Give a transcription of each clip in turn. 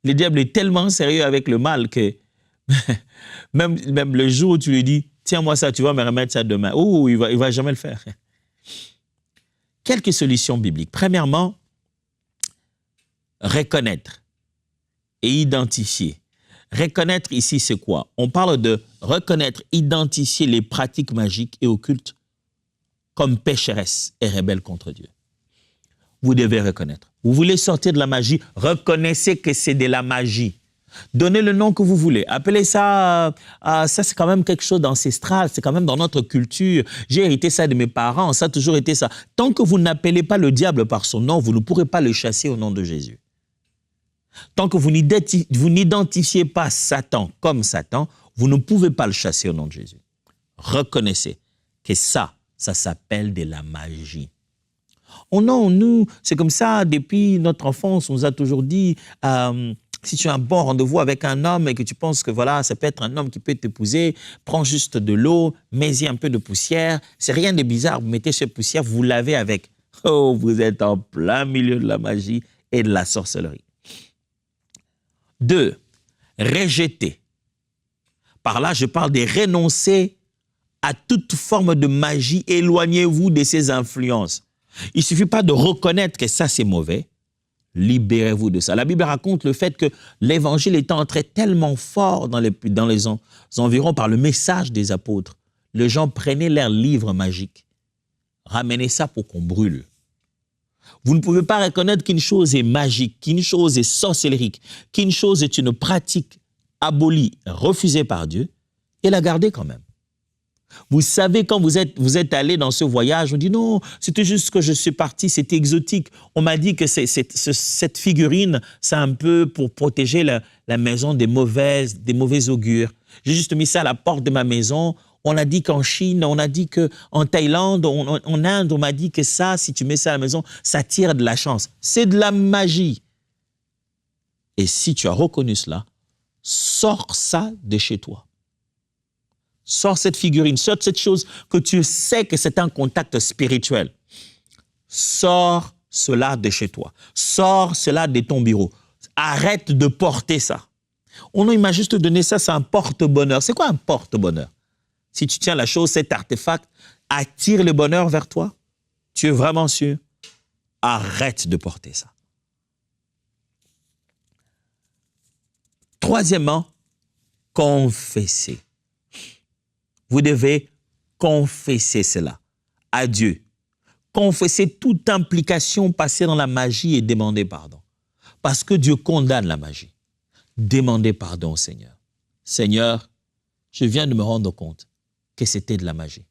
Le diable est tellement sérieux avec le mal que même le jour où tu lui dis, tiens-moi ça, tu vas me remettre ça demain. Oh, il va jamais le faire. Quelques solutions bibliques. Premièrement, reconnaître et identifier. Reconnaître ici, c'est quoi? On parle de reconnaître, identifier les pratiques magiques et occultes comme pécheresses et rebelles contre Dieu. Vous devez reconnaître. Vous voulez sortir de la magie, reconnaissez que c'est de la magie. Donnez le nom que vous voulez. Appelez ça, ça c'est quand même quelque chose d'ancestral, c'est quand même dans notre culture. J'ai hérité ça de mes parents, ça a toujours été ça. Tant que vous n'appelez pas le diable par son nom, vous ne pourrez pas le chasser au nom de Jésus. Tant que vous n'identifiez pas Satan comme Satan, vous ne pouvez pas le chasser au nom de Jésus. Reconnaissez que ça s'appelle de la magie. Oh non, nous, c'est comme ça, depuis notre enfance, on nous a toujours dit, si tu as un bon rendez-vous avec un homme et que tu penses que voilà, ça peut être un homme qui peut t'épouser, prends juste de l'eau, mets-y un peu de poussière, c'est rien de bizarre, vous mettez cette poussière, vous lavez avec. Oh, vous êtes en plein milieu de la magie et de la sorcellerie. 2. Rejeter. Par là, je parle de renoncer à toute forme de magie, éloignez-vous de ces influences. Il ne suffit pas de reconnaître que ça, c'est mauvais. Libérez-vous de ça. La Bible raconte le fait que l'évangile est entré tellement fort dans les environs par le message des apôtres. Les gens prenaient leurs livres magiques. Ramenez ça pour qu'on brûle. Vous ne pouvez pas reconnaître qu'une chose est magique, qu'une chose est sorcellerique, qu'une chose est une pratique abolie, refusée par Dieu, et la garder quand même. Vous savez, quand vous êtes allé dans ce voyage, on dit non, c'était juste que je suis parti, c'était exotique. On m'a dit que cette figurine, c'est un peu pour protéger la maison des mauvais augures. J'ai juste mis ça à la porte de ma maison. On a dit qu'en Chine, on a dit qu'en Thaïlande, en Inde, on m'a dit que ça, si tu mets ça à la maison, ça tire de la chance. C'est de la magie. Et si tu as reconnu cela, sors ça de chez toi. Sors cette figurine, sors cette chose que tu sais que c'est un contact spirituel. Sors cela de chez toi. Sors cela de ton bureau. Arrête de porter ça. Oh non, il m'a juste donné ça, c'est un porte-bonheur. C'est quoi un porte-bonheur? Si tu tiens la chose, cet artefact attire le bonheur vers toi, tu es vraiment sûr? Arrête de porter ça. Troisièmement, confesser. Vous devez confesser cela à Dieu. Confesser toute implication passée dans la magie et demander pardon. Parce que Dieu condamne la magie. Demandez pardon au Seigneur. Seigneur, je viens de me rendre compte que c'était de la magie.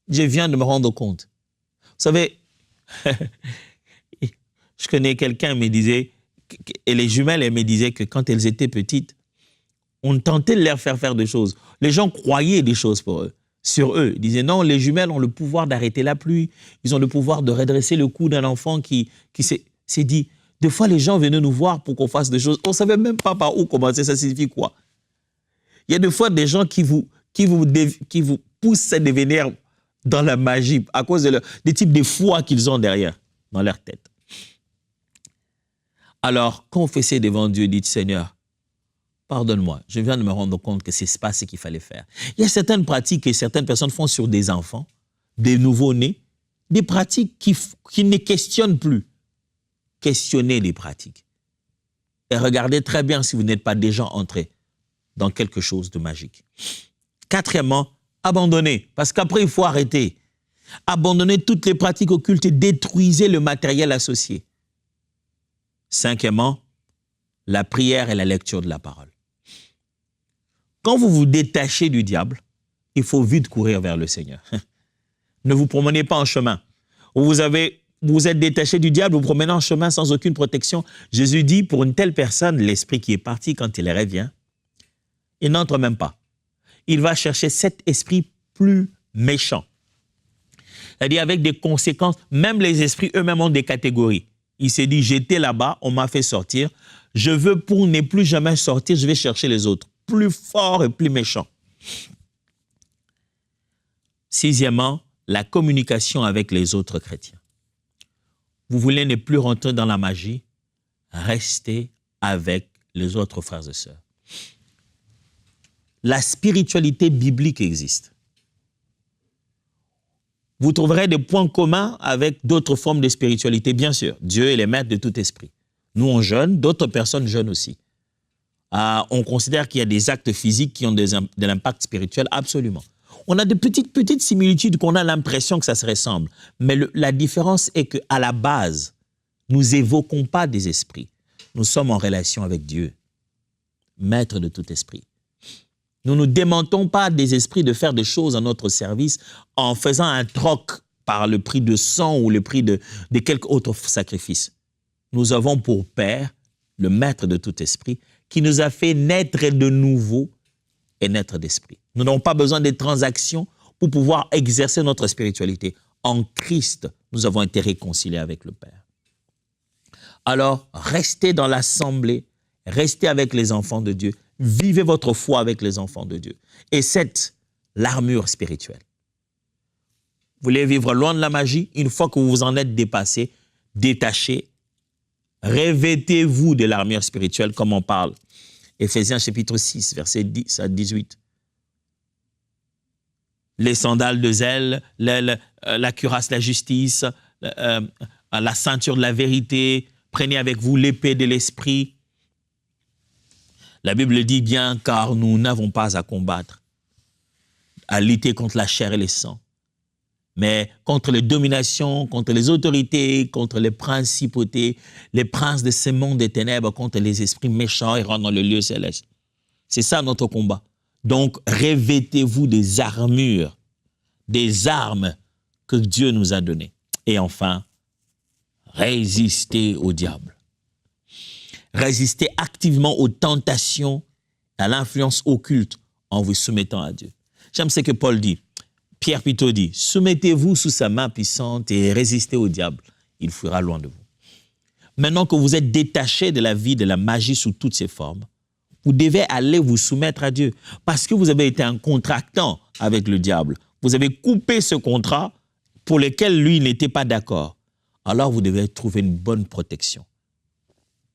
Je viens de me rendre compte. Vous savez, je connais quelqu'un qui me disait, et les jumelles, elles me disaient que quand elles étaient petites, on tentait de leur faire des choses. Les gens croyaient des choses sur eux. Ils disaient non, les jumelles ont le pouvoir d'arrêter la pluie. Ils ont le pouvoir de redresser le cou d'un enfant qui s'est dit. Des fois, les gens venaient nous voir pour qu'on fasse des choses. On ne savait même pas par où commencer. Ça signifie quoi? Il y a des fois des gens qui vous poussent à devenir dans la magie à cause des types de foi qu'ils ont derrière, dans leur tête. Alors, confessez devant Dieu, dites Seigneur, pardonne-moi, je viens de me rendre compte que ce n'est pas ce qu'il fallait faire. Il y a certaines pratiques que certaines personnes font sur des enfants, des nouveau-nés, des pratiques qui ne questionnent plus. Questionnez les pratiques. Et regardez très bien si vous n'êtes pas déjà entré dans quelque chose de magique. Quatrièmement, abandonnez, parce qu'après, il faut arrêter. Abandonnez toutes les pratiques occultes et détruisez le matériel associé. Cinquièmement, la prière et la lecture de la parole. Quand vous vous détachez du diable, il faut vite courir vers le Seigneur. Ne vous promenez pas en chemin. Vous êtes détaché du diable, vous promenez en chemin sans aucune protection. Jésus dit, pour une telle personne, l'esprit qui est parti, quand il revient, il n'entre même pas. Il va chercher cet esprit plus méchant. C'est-à-dire avec des conséquences, même les esprits eux-mêmes ont des catégories. Il s'est dit, j'étais là-bas, on m'a fait sortir. Je veux, pour ne plus jamais sortir, je vais chercher les autres, plus forts et plus méchants. Sixièmement, la communication avec les autres chrétiens. Vous voulez ne plus rentrer dans la magie, restez avec les autres frères et sœurs. La spiritualité biblique existe. Vous trouverez des points communs avec d'autres formes de spiritualité, bien sûr. Dieu est le maître de tout esprit. Nous, on jeûne, d'autres personnes jeûnent aussi. On considère qu'il y a des actes physiques qui ont de l'impact spirituel, absolument. On a de petites similitudes qu'on a l'impression que ça se ressemble. Mais la différence est qu'à la base, nous évoquons pas des esprits. Nous sommes en relation avec Dieu, maître de tout esprit. Nous ne démentons pas des esprits de faire des choses à notre service en faisant un troc par le prix de sang ou le prix de quelque autre sacrifice. Nous avons pour Père le maître de tout esprit qui nous a fait naître de nouveau et naître d'esprit. Nous n'avons pas besoin de transactions pour pouvoir exercer notre spiritualité. En Christ, nous avons été réconciliés avec le Père. Alors, restez dans l'assemblée, restez avec les enfants de Dieu, vivez votre foi avec les enfants de Dieu. Et c'est l'armure spirituelle. Vous voulez vivre loin de la magie? Une fois que vous vous en êtes dépassé, détaché, revêtez-vous de l'armure spirituelle, comme on parle. Éphésiens chapitre 6, verset 10 à 18. Les sandales de zèle, la cuirasse de la justice, la ceinture de la vérité, prenez avec vous l'épée de l'esprit. La Bible dit bien, car nous n'avons pas à combattre, à lutter contre la chair et le sang, mais contre les dominations, contre les autorités, contre les principautés, les princes de ce monde des ténèbres, contre les esprits méchants errant dans le lieu céleste. C'est ça notre combat. Donc, revêtez-vous des armures, des armes que Dieu nous a données. Et enfin, résistez au diable. Résistez activement aux tentations, à l'influence occulte en vous soumettant à Dieu. J'aime ce que Paul dit. Pierre plutôt dit, soumettez-vous sous sa main puissante et résistez au diable. Il fuira loin de vous. Maintenant que vous êtes détaché de la vie de la magie sous toutes ses formes, vous devez aller vous soumettre à Dieu parce que vous avez été un contractant avec le diable. Vous avez coupé ce contrat pour lequel lui n'était pas d'accord. Alors vous devez trouver une bonne protection.